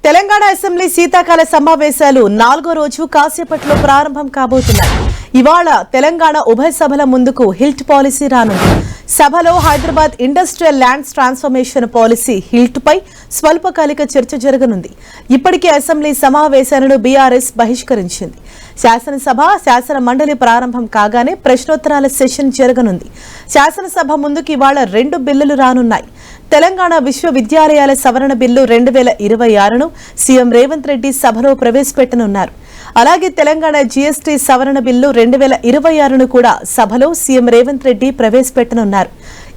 Telangana assembly శీతాకాల సమావేశాలు 4వ రోజు కాసేపట్లో ప్రారంభం కాబోతున్నాయి. ఇవాళ తెలంగాణ ఉభయ సభల ముందుకు హిల్ట్ పాలసీ రానుంది. సభలో Hyderabad industrial lands transformation policy HILT పై స్వల్పకాలిక చర్చ జరగనుంది. ఇప్పటికే అసెంబ్లీ సమావేశాలను బీఆర్ఎస్ బహిష్కరించింది. శాసనసభ శాసన మండలి ప్రారంభం కాగానే ప్రశ్నోత్తరాల సెషన్ జరగనుంది. శాసనసభ ముందుకు ఇవాళ 2 బిల్లులు రానున్నాయి. తెలంగాణ విశ్వవిద్యాలయాల సవరణ బిల్లు 2026ను సీఎం రేవంత్ రెడ్డి సభలో ప్రవేశపెట్టనున్నారు. అలాగే తెలంగాణ జీఎస్టీ సవరణ బిల్లు 2026ను కూడా సభలో సీఎం రేవంత్ రెడ్డి ప్రవేశపెట్టనున్నారు.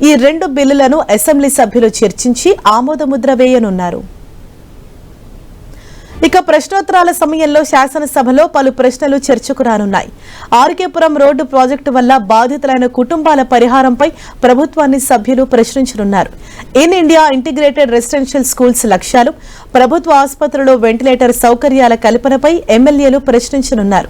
ఈ 2 బిల్లులను అసెంబ్లీ సభ్యులు చర్చించి ఆమోదముద్ర వేయనున్నారు. ఇక ప్రశ్నోత్తరాల సమయంలో శాసనసభలో పలు ప్రశ్నలు చర్చకు రానున్నాయి. ఆర్కేపురం రోడ్డు ప్రాజెక్టు వల్ల బాధితులైన కుటుంబాల పరిహారంపై ప్రభుత్వాన్ని సభ్యులు ప్రశ్నించనున్నారు. ఇన్ ఇండియా ఇంటిగ్రేటెడ్ రెసిడెన్షియల్ స్కూల్స్ లక్ష్యాలు, ప్రభుత్వ ఆసుపత్రుల్లో వెంటిలేటర్ సౌకర్యాల కల్పనపై ఎమ్మెల్యేలు ప్రశ్నించనున్నారు.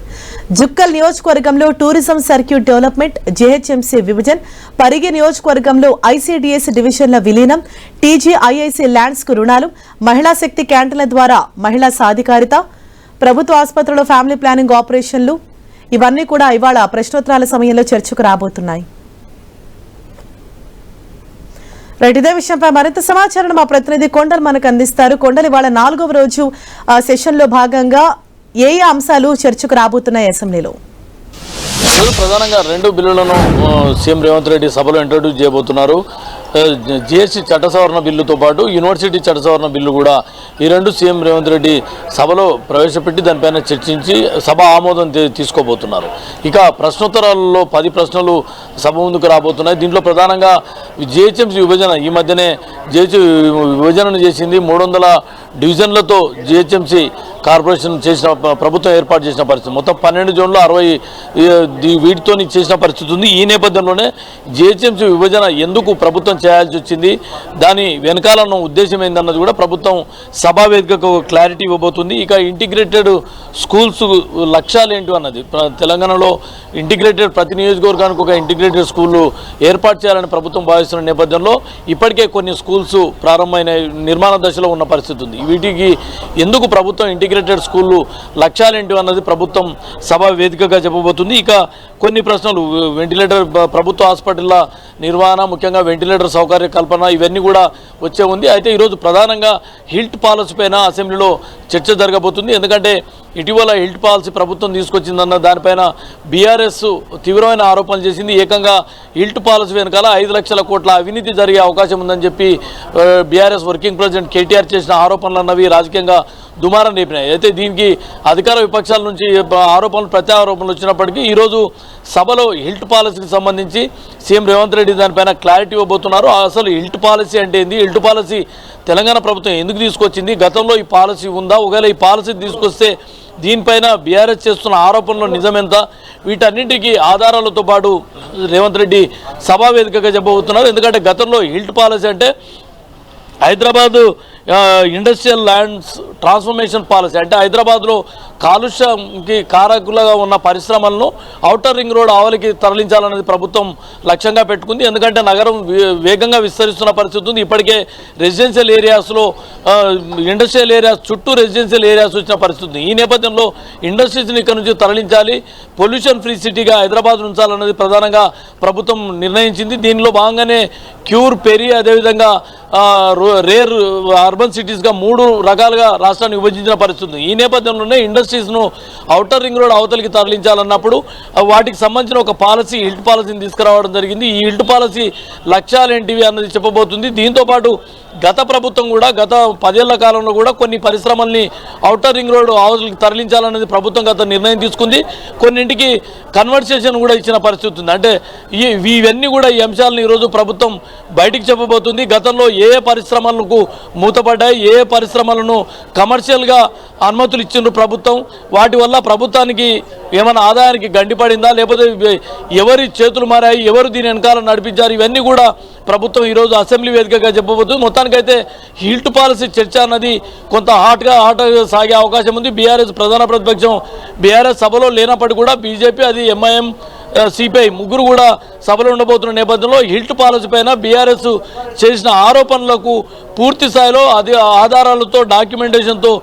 జుక్కల్ నియోజకవర్గంలో టూరిజం సర్క్యూట్ డెవలప్మెంట్, జేహెచ్ఎంసీ విభజన, పరిగి నియోజకవర్గంలో ఐసీడీఎస్ డివిజన్ల విలీనం, టీజీఐఐసీ ల్యాండ్స్ కు రుణాలు, మహిళా శక్తి క్యాంటీన్ల ద్వారా మహిళా సాధికారిత, ప్రభుత్వ ఆసుపత్రుల్లో ఫ్యామిలీ ప్లానింగ్ ఆపరేషన్లు, ఇవన్నీ కూడా ఇవాళ ప్రశ్నోత్తరాల సమయంలో చర్చకు రాబోతున్నాయి. ఇదే విషయంపై మరింత సమాచారం మా ప్రతినిధి కొండలు మనకు అందిస్తారు. కొండలు, ఇవాళ 4వ రోజు సెషన్ లో భాగంగా ఏ అంశాలు చర్చకు రాబోతున్నాయి అసెంబ్లీలో? ప్రధానంగా 2 బిల్లులను సీఎం రేవంత్ రెడ్డి సభలో ఇంట్రడ్యూస్ చేయబోతున్నారు. జీఎస్టీ చట్ట సవరణ బిల్లుతో పాటు యూనివర్సిటీ చట్ట సవరణ బిల్లు కూడా ఈ 2 సీఎం రేవంత్ రెడ్డి సభలో ప్రవేశపెట్టి దానిపైన చర్చించి సభ ఆమోదం తీసుకోబోతున్నారు. ఇక ప్రశ్నోత్తరాలలో 10 ప్రశ్నలు సభ ముందుకు రాబోతున్నాయి. దీంట్లో ప్రధానంగా జీహెచ్ఎంసీ విభజన, ఈ మధ్యనే జీహెచ్ఎంసీ విభజనను చేసింది. 300 డివిజన్లతో జీహెచ్ఎంసీ కార్పొరేషన్ చేసిన ప్రభుత్వం ఏర్పాటు చేసిన పరిస్థితి. మొత్తం 12 జోన్లు 60 వీటితో చేసిన పరిస్థితి ఉంది. ఈ నేపథ్యంలోనే జీహెచ్ఎంసీ విభజన ఎందుకు ప్రభుత్వం చేయాల్సి వచ్చింది, దాని వెనకాల ఉన్న ఉద్దేశం ఏందన్నది కూడా ప్రభుత్వం సభా వేదికకు క్లారిటీ ఇవ్వబోతుంది. ఇక ఇంటిగ్రేటెడ్ స్కూల్స్ లక్ష్యాలు ఏంటి అన్నది, తెలంగాణలో ఇంటిగ్రేటెడ్ ప్రతి నియోజకవర్గానికి ఒక ఇంటిగ్రేటెడ్ స్కూళ్ళు ఏర్పాటు చేయాలని ప్రభుత్వం భావిస్తున్న నేపథ్యంలో ఇప్పటికే కొన్ని స్కూల్స్ ప్రారంభమైన నిర్మాణ దశలో ఉన్న పరిస్థితి ఉంది. వీటికి ఎందుకు ప్రభుత్వం ఇంటిగ్రేటెడ్ స్కూళ్ళు లక్ష్యాలు ఏంటి అన్నది ప్రభుత్వం సభ వేదికగా చెప్పబోతుంది. ఇక కొన్ని ప్రశ్నలు, వెంటిలేటర్, ప్రభుత్వ హాస్పిటల్ల నిర్వహణ, ముఖ్యంగా వెంటిలేటర్ సౌకర్య కల్పన, ఇవన్నీ కూడా వచ్చే ఉంది. అయితే ఈరోజు ప్రధానంగా హిల్ట్ పాలసీ పైన అసెంబ్లీలో చర్చ జరగబోతుంది. ఎందుకంటే ఇటీవల హిల్ట్ పాలసీ ప్రభుత్వం తీసుకొచ్చిందన్న దానిపైన బీఆర్ఎస్ తీవ్రమైన ఆరోపణలు చేసింది. ఏకంగా హిల్ట్ పాలసీ వెనకాల 5 లక్షల కోట్ల అవినీతి జరిగే అవకాశం ఉందని చెప్పి బీఆర్ఎస్ వర్కింగ్ ప్రెసిడెంట్ కేటీఆర్ చేసిన ఆరోపణలు అన్నవి రాజకీయంగా దుమారం రేపినాయి. అయితే దీనికి అధికార విపక్షాల నుంచి ఆరోపణలు, ప్రత్యారోపణలు వచ్చినప్పటికీ ఈరోజు సభలో హిల్ట్ పాలసీకి సంబంధించి సీఎం రేవంత్ రెడ్డి దానిపైన క్లారిటీ ఇవ్వబోతున్నారు. అసలు హిల్ట్ పాలసీ అంటే ఏంది, హిల్ట్ పాలసీ తెలంగాణ ప్రభుత్వం ఎందుకు తీసుకొచ్చింది, గతంలో ఈ పాలసీ ఉందా, ఒకవేళ ఈ పాలసీ తీసుకొస్తే దీనిపైన బీఆర్ఎస్ చేస్తున్న ఆరోపణలు నిజమెంత, వీటన్నింటికీ ఆధారాలతో పాటు రేవంత్ రెడ్డి సభా వేదికగా చెప్పబోతున్నారు. ఎందుకంటే గతంలో హిల్ట్ పాలసీ అంటే Hyderabad industrial lands transformation policy, అంటే హైదరాబాద్లో కాలుష్యంకి కారకులుగా ఉన్న పరిశ్రమలను ఔటర్ రింగ్ రోడ్ ఆవలికి తరలించాలనేది ప్రభుత్వం లక్ష్యంగా పెట్టుకుంది. ఎందుకంటే నగరం వేగంగా విస్తరిస్తున్న పరిస్థితి ఉంది. ఇప్పటికే రెసిడెన్షియల్ ఏరియాస్లో, ఇండస్ట్రియల్ ఏరియాస్ చుట్టూ రెసిడెన్షియల్ ఏరియాస్ వచ్చిన పరిస్థితి. ఈ నేపథ్యంలో ఇండస్ట్రీస్ని ఇక్కడ నుంచి తరలించాలి, పొల్యూషన్ ఫ్రీ సిటీగా హైదరాబాద్ ఉంచాలన్నది ప్రధానంగా ప్రభుత్వం నిర్ణయించింది. దీనిలో భాగంగానే క్యూర్, పెరి, అదేవిధంగా రేర్ అర్బన్ సిటీస్గా 3 రకాలుగా రాష్ట్రాన్ని విభజించిన పరిస్థితి. ఈ నేపథ్యంలోనే ఇండస్ట్రీస్ను ఔటర్ రింగ్ రోడ్ అవతలికి తరలించాలన్నప్పుడు వాటికి సంబంధించిన ఒక పాలసీ, హిల్ట్ పాలసీని తీసుకురావడం జరిగింది. ఈ హిల్ట్ పాలసీ లక్ష్యాలు ఏంటివి అన్నది చెప్పబోతుంది. దీంతోపాటు గత ప్రభుత్వం కూడా గత 10 ఏళ్ల కాలంలో కూడా కొన్ని పరిశ్రమల్ని ఔటర్ రింగ్ రోడ్ అవతలికి తరలించాలన్నది ప్రభుత్వం గత నిర్ణయం తీసుకుంది. కొన్నింటికి కన్వర్సేషన్ కూడా ఇచ్చిన పరిస్థితి ఉంది. అంటే ఇవన్నీ కూడా ఈ అంశాలను ఈరోజు ప్రభుత్వం బయటికి చెప్పబోతుంది. గతంలో ఏ పరిశ్రమలకు మూతపడ్డాయి, ఏ పరిశ్రమలను కమర్షియల్గా అనుమతులు ఇచ్చిండ్రు ప్రభుత్వం, వాటి వల్ల ప్రభుత్వానికి ఏమైనా ఆదాయానికి గండిపడిందా, లేకపోతే ఎవరి చేతులు మారాయి, ఎవరు దీని వెనకాల నడిపించారు, ఇవన్నీ కూడా ప్రభుత్వం ఈరోజు అసెంబ్లీ వేదికగా చెప్పబోతుంది. మొత్తానికైతే హిల్ట్ పాలసీ చర్చ అన్నది కొంత హాట్గా సాగే అవకాశం ఉంది. బీఆర్ఎస్ ప్రధాన ప్రతిపక్షం బీఆర్ఎస్ సభలో లేనప్పటికీ కూడా బీజేపీ, అది ఎంఐఎం, సిపిఐ ముగ్గురు కూడా సభలో ఉండబోతున్న నేపథ్యంలో హిల్ట్ పాలసీ పైన బీఆర్ఎస్ చేసిన ఆరోపణలకు పూర్తి స్థాయిలో ఆధారాలతో డాక్యుమెంటేషన్తో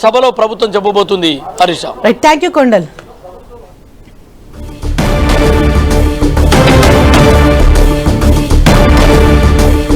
సభలో ప్రభుత్వం చెప్పబోతుంది. హరీష. Thank you Kondal.